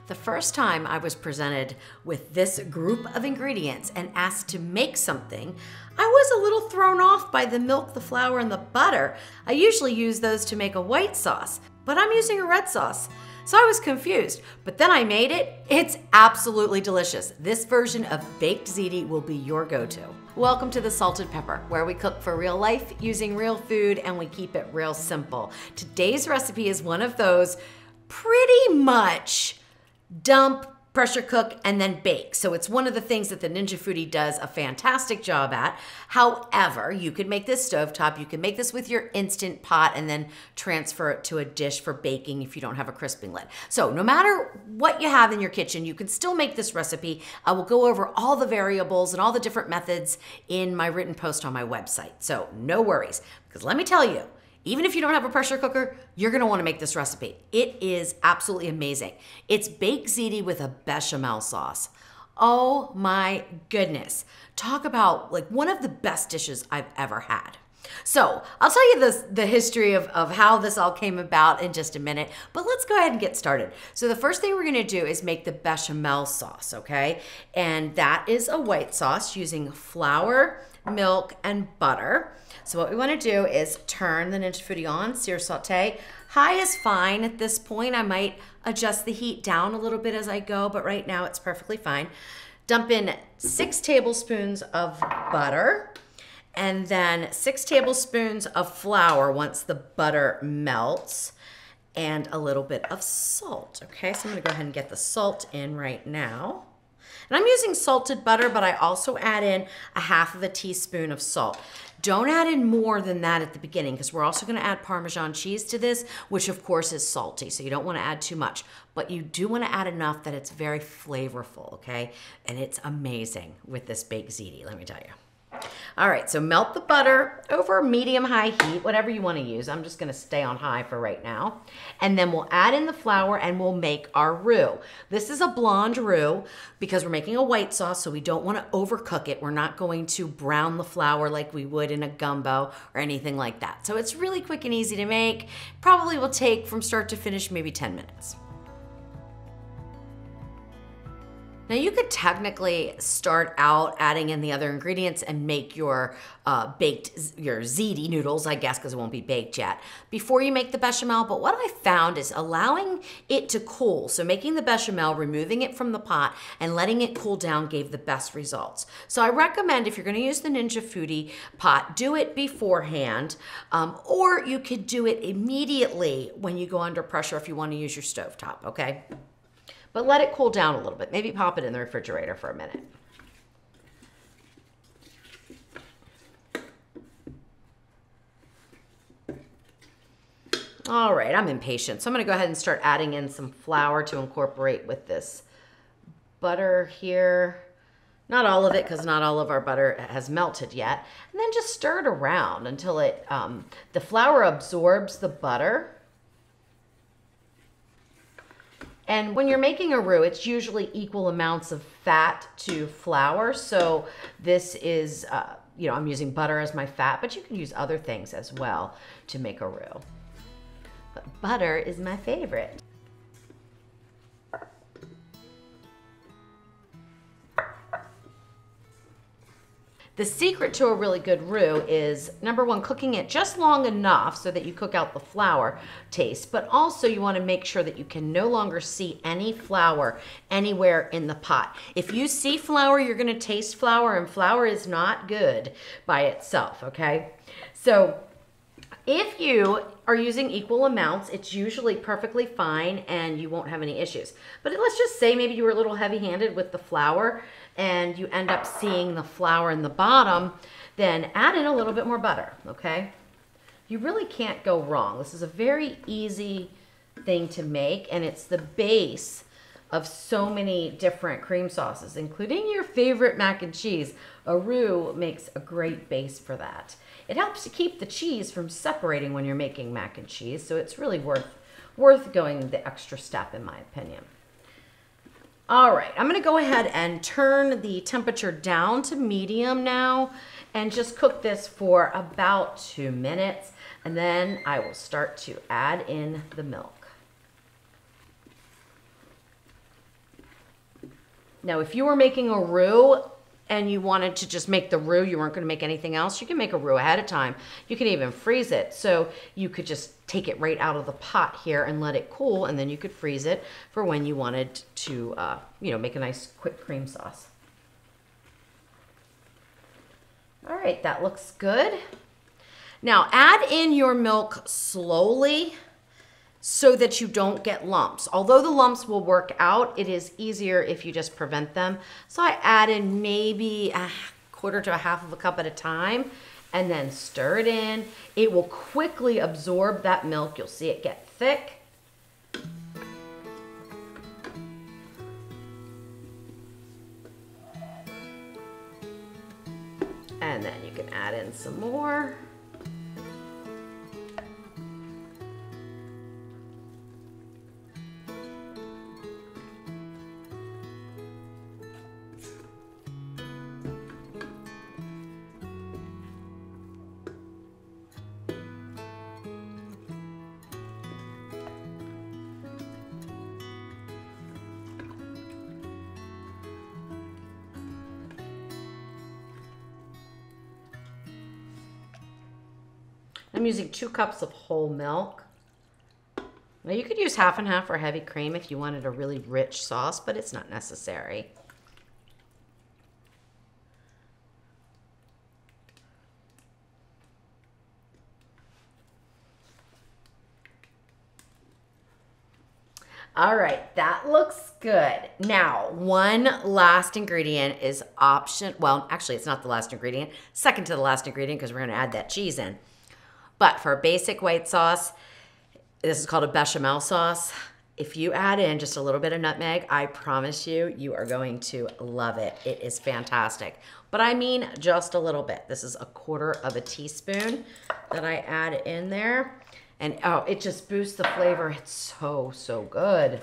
The first time I was presented with this group of ingredients and asked to make something, I was a little thrown off by the milk, the flour, and the butter. I usually use those to make a white sauce, but I'm using a red sauce. So I was confused, but then I made it. It's absolutely delicious. This version of Baked Ziti will be your go-to. Welcome to the Salted Pepper, where we cook for real life using real food and we keep it real simple. Today's recipe is one of those pretty much dump, pressure cook, and then bake. So it's one of the things that the Ninja Foodi does a fantastic job at. However, you could make this stovetop, you can make this with your Instant Pot and then transfer it to a dish for baking if you don't have a crisping lid. So no matter what you have in your kitchen, you can still make this recipe. I will go over all the variables and all the different methods in my written post on my website. So no worries, because let me tell you, even if you don't have a pressure cooker, you're gonna wanna make this recipe. It is absolutely amazing. It's Baked Ziti with a bechamel sauce. Oh my goodness. Talk about like one of the best dishes I've ever had. So I'll tell you the history of how this all came about in just a minute, but let's go ahead and get started. So the first thing we're gonna do is make the bechamel sauce, okay? And that is a white sauce using flour, milk, and butter. So what we want to do is turn the Ninja Foodi on, sear saute. High is fine at this point. I might adjust the heat down a little bit as I go, but right now it's perfectly fine. Dump in 6 tablespoons of butter and then 6 tablespoons of flour once the butter melts and a little bit of salt. Okay, so I'm gonna go ahead and get the salt in right now. And I'm using salted butter, but I also add in a half of a teaspoon of salt. Don't add in more than that at the beginning because we're also gonna add Parmesan cheese to this, which of course is salty, so you don't wanna add too much. But you do wanna add enough that it's very flavorful, okay? And it's amazing with this Baked Ziti, let me tell you. All right, so melt the butter over medium-high heat, whatever you want to use. I'm just going to stay on high for right now. And then we'll add in the flour and we'll make our roux. This is a blonde roux because we're making a white sauce, so we don't want to overcook it. We're not going to brown the flour like we would in a gumbo or anything like that. So it's really quick and easy to make. Probably will take from start to finish maybe 10 minutes. Now you could technically start out adding in the other ingredients and make your your ziti noodles, I guess, because it won't be baked yet, before you make the bechamel. But what I found is allowing it to cool, so making the bechamel, removing it from the pot and letting it cool down gave the best results. So I recommend if you're gonna use the Ninja Foodi pot, do it beforehand, or you could do it immediately when you go under pressure if you wanna use your stovetop, okay? But let it cool down a little bit. Maybe pop it in the refrigerator for a minute. All right, I'm impatient. So I'm gonna go ahead and start adding in some flour to incorporate with this butter here. Not all of it, because not all of our butter has melted yet. And then just stir it around until the flour absorbs the butter. And when you're making a roux, it's usually equal amounts of fat to flour. So this is, you know, I'm using butter as my fat, but you can use other things as well to make a roux. But butter is my favorite. The secret to a really good roux is, number one, cooking it just long enough so that you cook out the flour taste, but also you want to make sure that you can no longer see any flour anywhere in the pot. If you see flour, you're going to taste flour, and flour is not good by itself, okay? So if you are using equal amounts, it's usually perfectly fine and you won't have any issues. But let's just say maybe you were a little heavy-handed with the flour and you end up seeing the flour in the bottom, then add in a little bit more butter, okay? You really can't go wrong. This is a very easy thing to make, and it's the base of so many different cream sauces, including your favorite mac and cheese. A roux makes a great base for that. It helps to keep the cheese from separating when you're making mac and cheese, so it's really worth going the extra step, in my opinion. All right, I'm gonna go ahead and turn the temperature down to medium now and just cook this for about 2 minutes, and then I will start to add in the milk. Now, if you were making a roux and you wanted to just make the roux, you weren't going to make anything else, you can make a roux ahead of time. You can even freeze it. So you could just take it right out of the pot here and let it cool, and then you could freeze it for when you wanted to, make a nice quick cream sauce. All right, that looks good. Now add in your milk slowly so that you don't get lumps. Although the lumps will work out, it is easier if you just prevent them. So I add in maybe a quarter to a half of a cup at a time and then stir it in. It will quickly absorb that milk. You'll see it get thick. And then you can add in some more. I'm using 2 cups of whole milk. Now you could use half and half or heavy cream if you wanted a really rich sauce, but it's not necessary. All right, that looks good. Now, one last ingredient is option. Well, actually, it's not the last ingredient. Second to the last ingredient because we're going to add that cheese in. But for a basic white sauce, this is called a bechamel sauce. If you add in just a little bit of nutmeg, I promise you, you are going to love it. It is fantastic. But I mean just a little bit. This is a quarter of a teaspoon that I add in there. And oh, it just boosts the flavor. It's so, so good.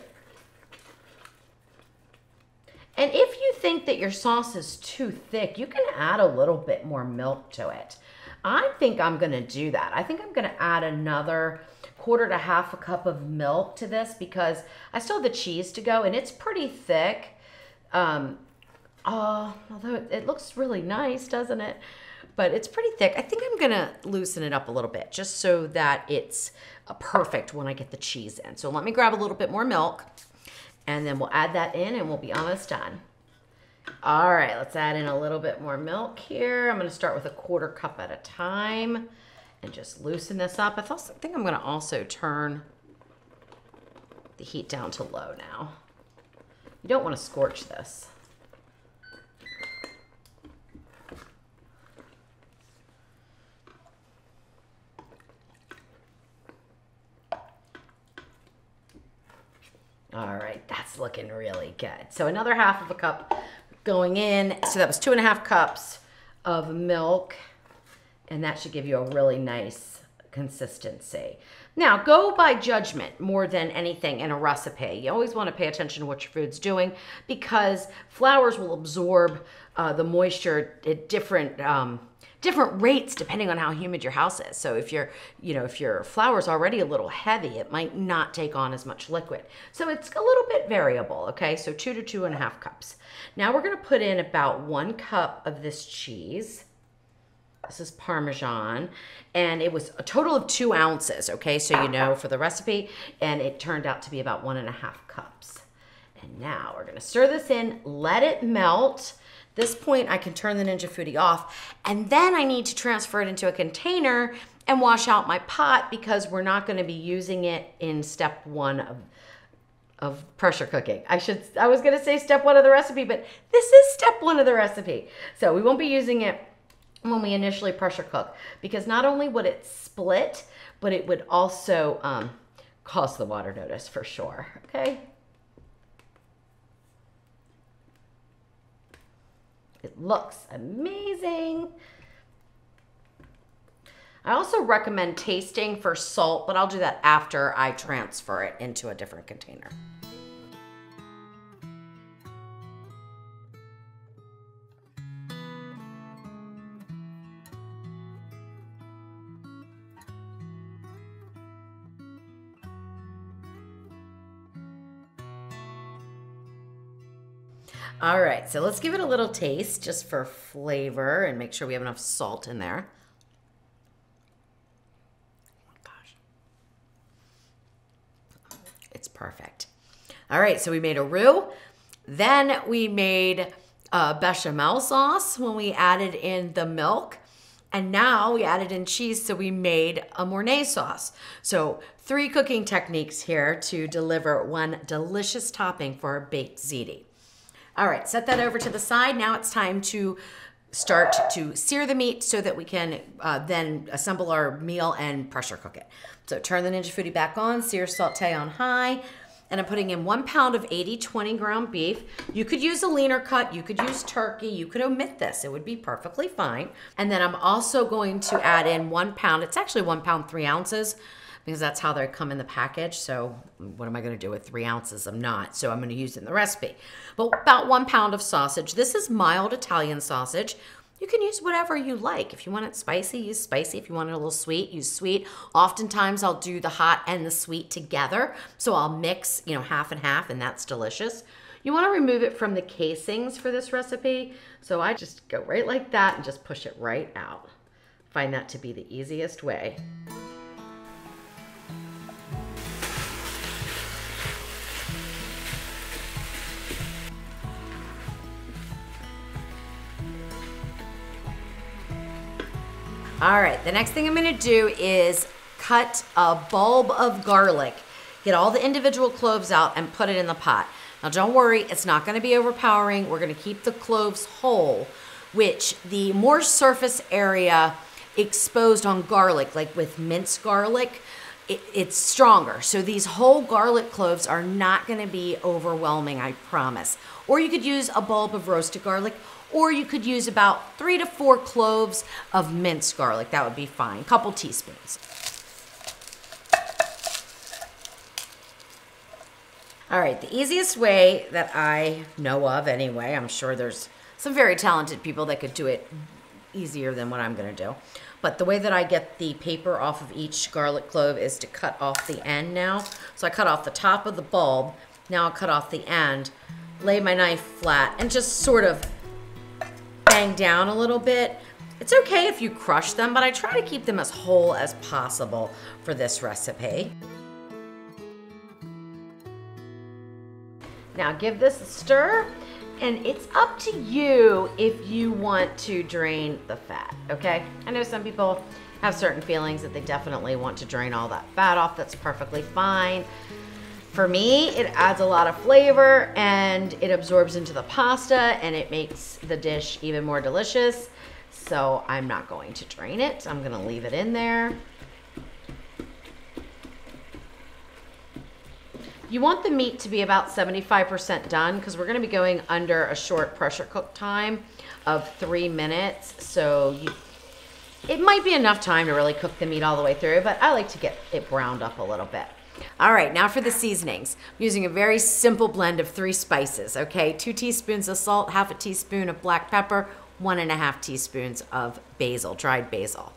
And if you think that your sauce is too thick, you can add a little bit more milk to it. I think I'm going to do that. I think I'm going to add another quarter to half a cup of milk to this because I still have the cheese to go and it's pretty thick. Although it looks really nice, doesn't it? But it's pretty thick. I think I'm going to loosen it up a little bit just so that it's perfect when I get the cheese in. So let me grab a little bit more milk and then we'll add that in and we'll be almost done. All right, let's add in a little bit more milk here. I'm going to start with a quarter cup at a time and just loosen this up. I think I'm going to also turn the heat down to low now. You don't want to scorch this. All right, that's looking really good. So another half of a cup going in. So that was 2.5 cups of milk, and that should give you a really nice consistency. Now, go by judgment more than anything in a recipe. You always want to pay attention to what your food's doing because flours will absorb the moisture at different rates depending on how humid your house is. So if your flour's already a little heavy, it might not take on as much liquid. So it's a little bit variable, okay? So 2 to 2.5 cups. Now we're gonna put in about 1 cup of this cheese. This is Parmesan, and it was a total of 2 ounces, okay? So you know for the recipe, and it turned out to be about 1.5 cups. And now we're gonna stir this in, let it melt. This point, I can turn the Ninja Foodi off, and then I need to transfer it into a container and wash out my pot because we're not going to be using it in step 1 of pressure cooking. I was going to say step 1 of the recipe, but this is step 1 of the recipe. So we won't be using it when we initially pressure cook because not only would it split, but it would also cause the water notice for sure, okay? It looks amazing. I also recommend tasting for salt, but I'll do that after I transfer it into a different container. All right, so let's give it a little taste just for flavor and make sure we have enough salt in there. Oh my gosh. It's perfect. All right, so we made a roux. Then we made bechamel sauce when we added in the milk. And now we added in cheese, so we made a Marinara sauce. So 3 cooking techniques here to deliver one delicious topping for our baked ziti. All right, set that over to the side. Now it's time to start to sear the meat so that we can then assemble our meal and pressure cook it. So turn the Ninja Foodi back on, sear saute on high. And I'm putting in 1 pound of 80/20 ground beef. You could use a leaner cut, you could use turkey, you could omit this, it would be perfectly fine. And then I'm also going to add in 1 pound, it's actually 1 pound 3 ounces, because that's how they come in the package. So what am I gonna do with 3 ounces? I'm not, so I'm gonna use it in the recipe. But about 1 pound of sausage. This is mild Italian sausage. You can use whatever you like. If you want it spicy, use spicy. If you want it a little sweet, use sweet. Oftentimes I'll do the hot and the sweet together. So I'll mix, half and half, and that's delicious. You wanna remove it from the casings for this recipe. So I just go right like that and just push it right out. Find that to be the easiest way. All right, the next thing I'm gonna do is cut a bulb of garlic, get all the individual cloves out and put it in the pot. Now don't worry, it's not gonna be overpowering. We're gonna keep the cloves whole, which the more surface area exposed on garlic, like with minced garlic, it's stronger. So these whole garlic cloves are not gonna be overwhelming, I promise. Or you could use a bulb of roasted garlic, or you could use about 3 to 4 cloves of minced garlic. That would be fine, couple teaspoons. All right, the easiest way that I know of anyway, I'm sure there's some very talented people that could do it easier than what I'm gonna do. But the way that I get the paper off of each garlic clove is to cut off the end now. So I cut off the top of the bulb, now I'll cut off the end, lay my knife flat, and just sort of bang down a little bit. It's okay if you crush them, but I try to keep them as whole as possible for this recipe. Now give this a stir, and it's up to you if you want to drain the fat, okay? I know some people have certain feelings that they definitely want to drain all that fat off. That's perfectly fine. For me, it adds a lot of flavor and it absorbs into the pasta and it makes the dish even more delicious. So I'm not going to drain it. I'm gonna leave it in there. You want the meat to be about 75% done because we're gonna be going under a short pressure cook time of 3 minutes. So it might be enough time to really cook the meat all the way through, but I like to get it browned up a little bit. All right, now for the seasonings. I'm using a very simple blend of 3 spices, okay? 2 teaspoons of salt, 1/2 teaspoon of black pepper, 1.5 teaspoons of basil, dried basil.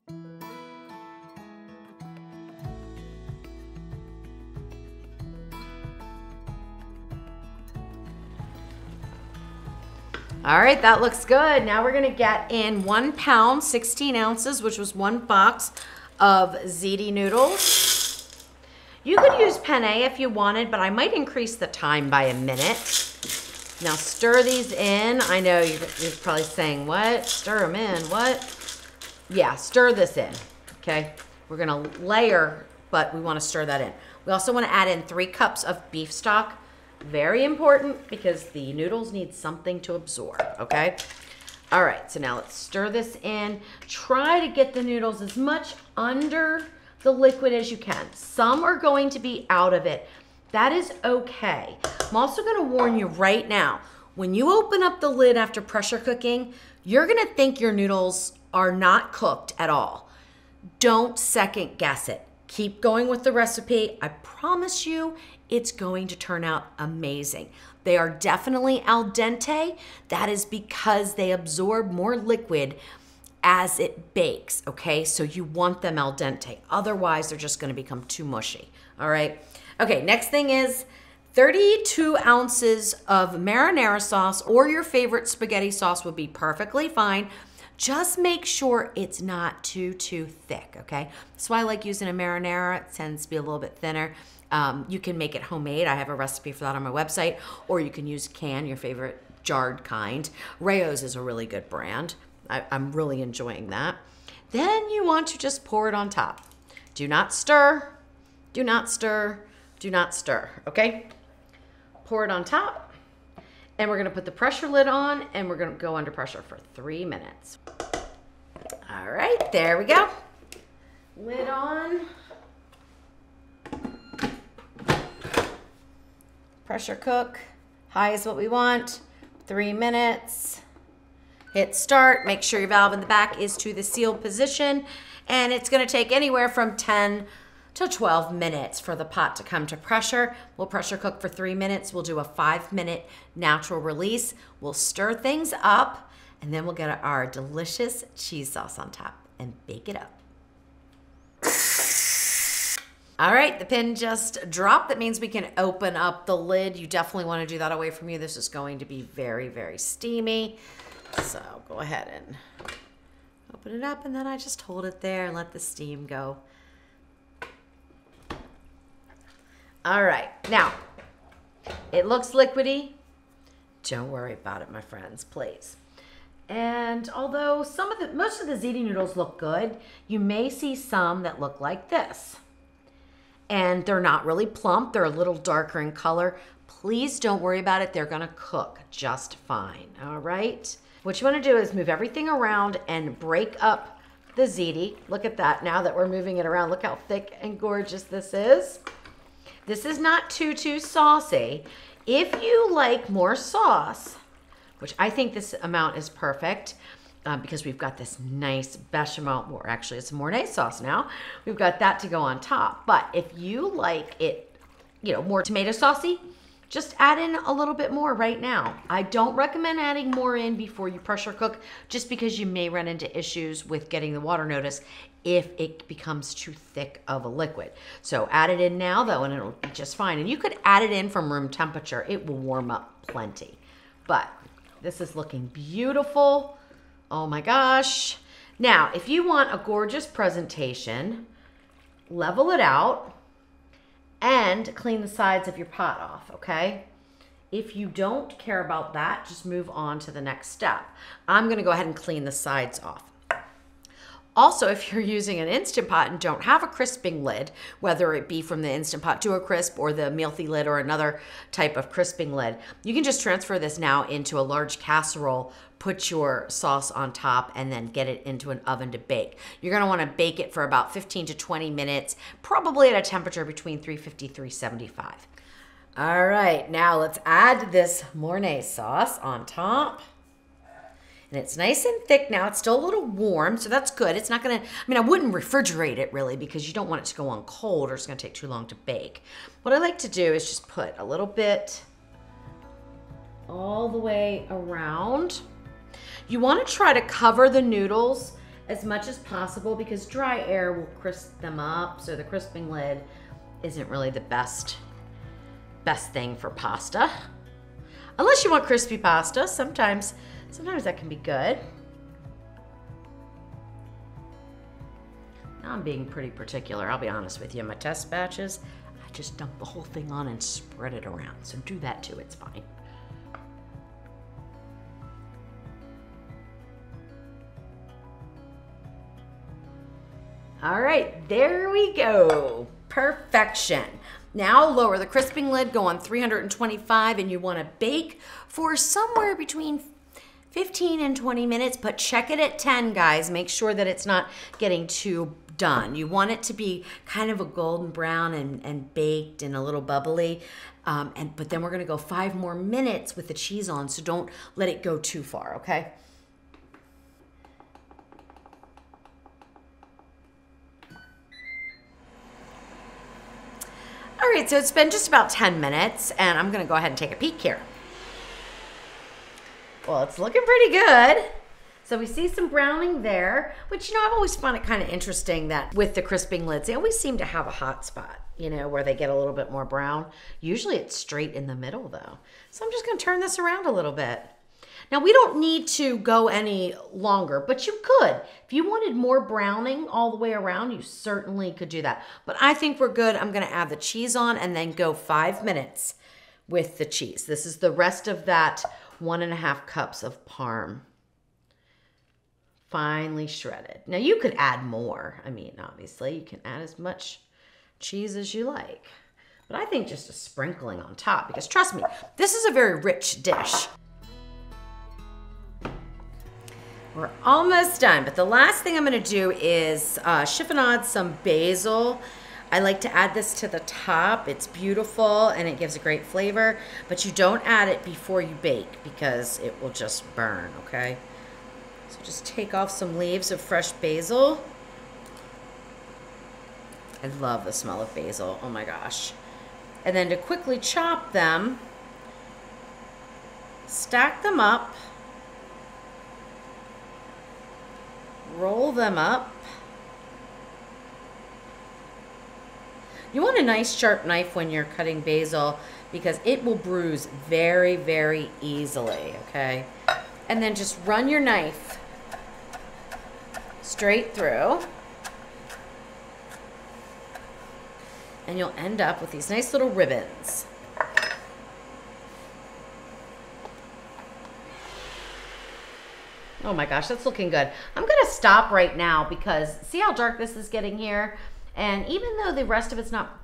All right, that looks good. Now we're gonna get in 1 pound, 16 ounces, which was 1 box of ziti noodles. You could use penne if you wanted, but I might increase the time by a minute. Now stir these in. I know you're probably saying, what? Stir them in, what? Yeah, stir this in, okay? We're gonna layer, but we wanna stir that in. We also wanna add in 3 cups of beef stock. Very important because the noodles need something to absorb, okay? All right, so now let's stir this in. Try to get the noodles as much under the liquid as you can. Some are going to be out of it. That is okay. I'm also gonna warn you right now, when you open up the lid after pressure cooking, you're gonna think your noodles are not cooked at all. Don't second guess it. Keep going with the recipe. I promise you, it's going to turn out amazing. They are definitely al dente. That is because they absorb more liquid as it bakes, okay? So you want them al dente. Otherwise, they're just gonna become too mushy, all right? Okay, next thing is 32 ounces of marinara sauce or your favorite spaghetti sauce would be perfectly fine. Just make sure it's not too thick, okay? That's why I like using a marinara. It tends to be a little bit thinner. You can make it homemade. I have a recipe for that on my website, or you can use can, your favorite jarred kind. Rayo's is a really good brand. I'm really enjoying that. Then you want to just pour it on top. Do not stir, do not stir, do not stir, okay? Pour it on top, and we're gonna put the pressure lid on, and we're gonna go under pressure for 3 minutes. All right, there we go. Lid on. Pressure cook, high is what we want, 3 minutes. Hit start, make sure your valve in the back is to the sealed position, and it's gonna take anywhere from 10 to 12 minutes for the pot to come to pressure. We'll pressure cook for 3 minutes. We'll do a 5-minute natural release. We'll stir things up, and then we'll get our delicious cheese sauce on top and bake it up. All right, the pin just dropped. That means we can open up the lid. You definitely want to do that away from you. This is going to be very, very steamy. So go ahead and open it up, and then I just hold it there and let the steam go. All right, now, it looks liquidy. Don't worry about it, my friends, please. And although most of the ziti noodles look good, you may see some that look like this. And they're not really plump, they're a little darker in color. Please don't worry about it, they're gonna cook just fine, all right? What you wanna do is move everything around and break up the ziti. Look at that, now that we're moving it around, look how thick and gorgeous this is. This is not too saucy. If you like more sauce, which I think this amount is perfect, because we've got this nice bechamel, or actually it's Marinara sauce now. We've got that to go on top. But if you like it, more tomato saucy, just add in a little bit more right now. I don't recommend adding more in before you pressure cook, just because you may run into issues with getting the water notice if it becomes too thick of a liquid. So add it in now though, and it'll be just fine. And you could add it in from room temperature. It will warm up plenty. But this is looking beautiful. Oh my gosh. Now, if you want a gorgeous presentation, level it out and clean the sides of your pot off, okay? If you don't care about that, just move on to the next step. I'm gonna go ahead and clean the sides off. Also, if you're using an Instant Pot and don't have a crisping lid, whether it be from the Instant Pot to a crisp or the Mealthy lid or another type of crisping lid, you can just transfer this now into a large casserole, put your sauce on top, and then get it into an oven to bake. You're gonna wanna bake it for about 15 to 20 minutes, probably at a temperature between 350, 375. All right, now let's add this Marinara sauce on top. And it's nice and thick now. It's still a little warm, so that's good. It's not gonna, I wouldn't refrigerate it really, because you don't want it to go on cold or it's gonna take too long to bake. What I like to do is just put a little bit all the way around. You wanna try to cover the noodles as much as possible, because dry air will crisp them up, so the crisping lid isn't really the best thing for pasta. Unless you want crispy pasta, sometimes that can be good. Now I'm being pretty particular, I'll be honest with you. In my test batches, I just dump the whole thing on and spread it around. So do that too, it's fine. All right, there we go. Perfection. Now lower the crisping lid, go on 325, and you wanna bake for somewhere between 15 and 20 minutes, but check it at 10, guys. Make sure that it's not getting too done. You want it to be kind of a golden brown and baked and a little bubbly. But then we're gonna go 5 more minutes with the cheese on, so don't let it go too far, okay? All right, so it's been just about 10 minutes, and I'm gonna go ahead and take a peek here. Well, it's looking pretty good. So we see some browning there, which, I've always found it kind of interesting that with the crisping lids, they always seem to have a hot spot. you know, where they get a little bit more brown. Usually it's straight in the middle though. So I'm just gonna turn this around a little bit. Now we don't need to go any longer, but you could. If you wanted more browning all the way around, you certainly could do that. But I think we're good. I'm gonna add the cheese on and then go 5 minutes with the cheese. This is the rest of that 1.5 cups of Parm. Finely shredded. Now you could add more. I mean, obviously you can add as much cheese as you like. But I think just a sprinkling on top, because trust me, this is a very rich dish. We're almost done, but the last thing I'm gonna do is chiffonade some basil. I like to add this to the top. It's beautiful and it gives a great flavor, but you don't add it before you bake because it will just burn, okay? So just take off some leaves of fresh basil. I love the smell of basil, oh my gosh. And then to quickly chop them, stack them up, roll them up. You want a nice sharp knife when you're cutting basil because it will bruise very, very easily, okay? And then just run your knife straight through. And you'll end up with these nice little ribbons. Oh my gosh, that's looking good. I'm gonna stop right now because see how dark this is getting here? And even though the rest of it's not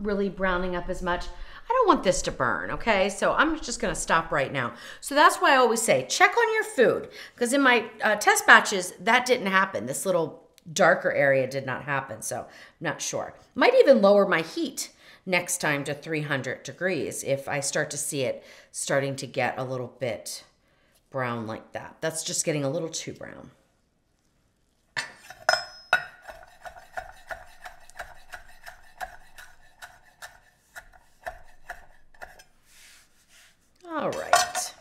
really browning up as much, I don't want this to burn, okay? So I'm just gonna stop right now. So that's why I always say, check on your food, because in my test batches, that didn't happen. This little darker area did not happen, so I'm not sure. Might even lower my heat next time to 300 degrees if I start to see it starting to get a little bit brown like that. That's just getting a little too brown. All right.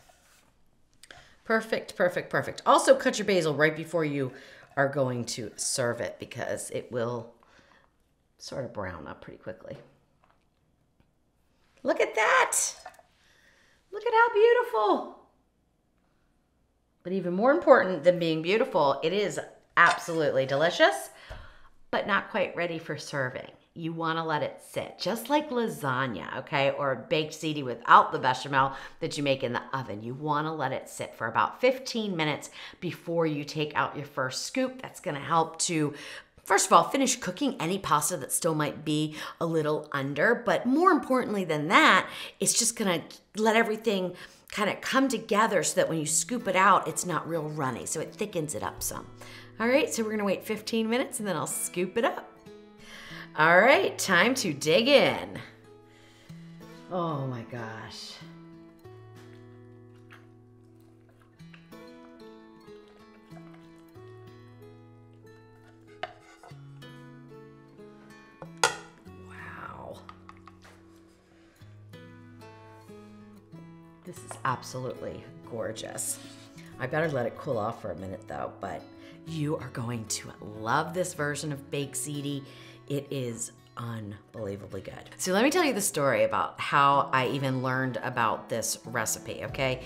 Perfect, perfect, perfect. Also cut your basil right before you are going to serve it because it will sort of brown up pretty quickly. Look at that. Look at how beautiful. But even more important than being beautiful, it is absolutely delicious, but not quite ready for serving. You want to let it sit, just like lasagna, okay, or baked ziti without the bechamel that you make in the oven. You want to let it sit for about 15 minutes before you take out your first scoop. That's going to help to, first of all, finish cooking any pasta that still might be a little under, but more importantly than that, it's just going to let everything kind of come together so that when you scoop it out, it's not real runny, so it thickens it up some. All right, so we're gonna wait 15 minutes and then I'll scoop it up. All right, time to dig in. Oh my gosh. Wow. This is absolutely gorgeous. I better let it cool off for a minute though, but you are going to love this version of Baked Ziti. It is unbelievably good. So let me tell you the story about how I even learned about this recipe, okay?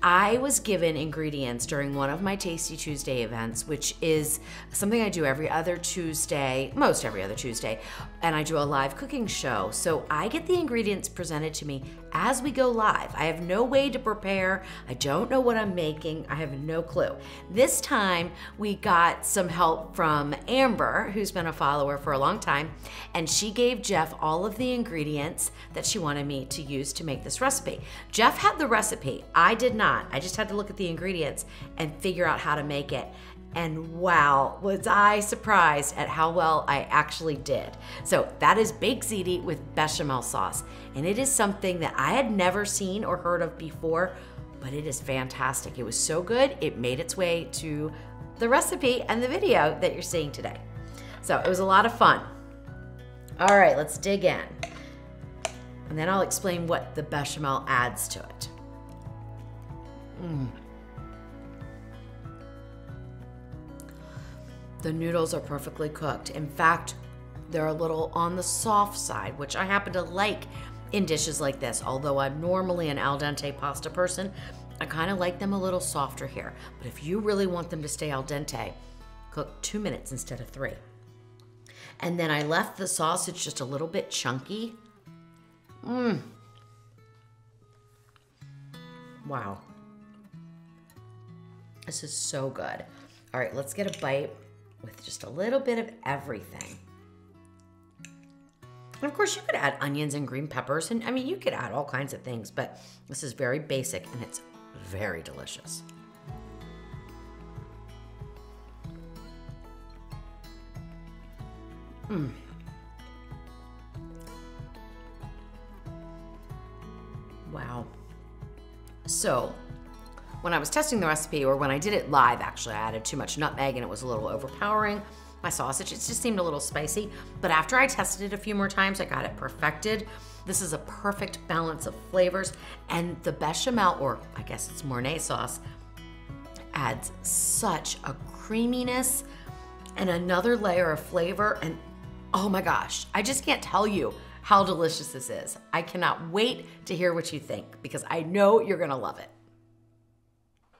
I was given ingredients during one of my Tasty Tuesday events, which is something I do every other Tuesday, most every other Tuesday, and I do a live cooking show. So I get the ingredients presented to me as we go live. I have no way to prepare. I don't know what I'm making. I have no clue. This time we got some help from Amber, who's been a follower for a long time, and she gave Jeff all of the ingredients that she wanted me to use to make this recipe. Jeff had the recipe. I did not. I just had to look at the ingredients and figure out how to make it. And wow, was I surprised at how well I actually did. So that is Baked Ziti with bechamel sauce. And it is something that I had never seen or heard of before, but it is fantastic. It was so good, it made its way to the recipe and the video that you're seeing today. So it was a lot of fun. All right, let's dig in. And then I'll explain what the bechamel adds to it. The noodles are perfectly cooked. In fact, They're a little on the soft side, which I happen to like in dishes like this. Although I'm normally an al dente pasta person, I kind of like them a little softer here. But if you really want them to stay al dente, cook 2 minutes instead of 3. And then I left the sausage just a little bit chunky. Wow. This is so good. All right, let's get a bite with just a little bit of everything. And of course, you could add onions and green peppers, and I mean, you could add all kinds of things, but this is very basic and it's very delicious. Wow. So, when I was testing the recipe, or when I did it live, actually, I added too much nutmeg and it was a little overpowering. My sausage, it just seemed a little spicy. But after I tested it a few more times, I got it perfected. This is a perfect balance of flavors. And the bechamel, or I guess it's Marinara sauce, adds such a creaminess and another layer of flavor. And oh my gosh, I just can't tell you how delicious this is. I cannot wait to hear what you think because I know you're gonna love it.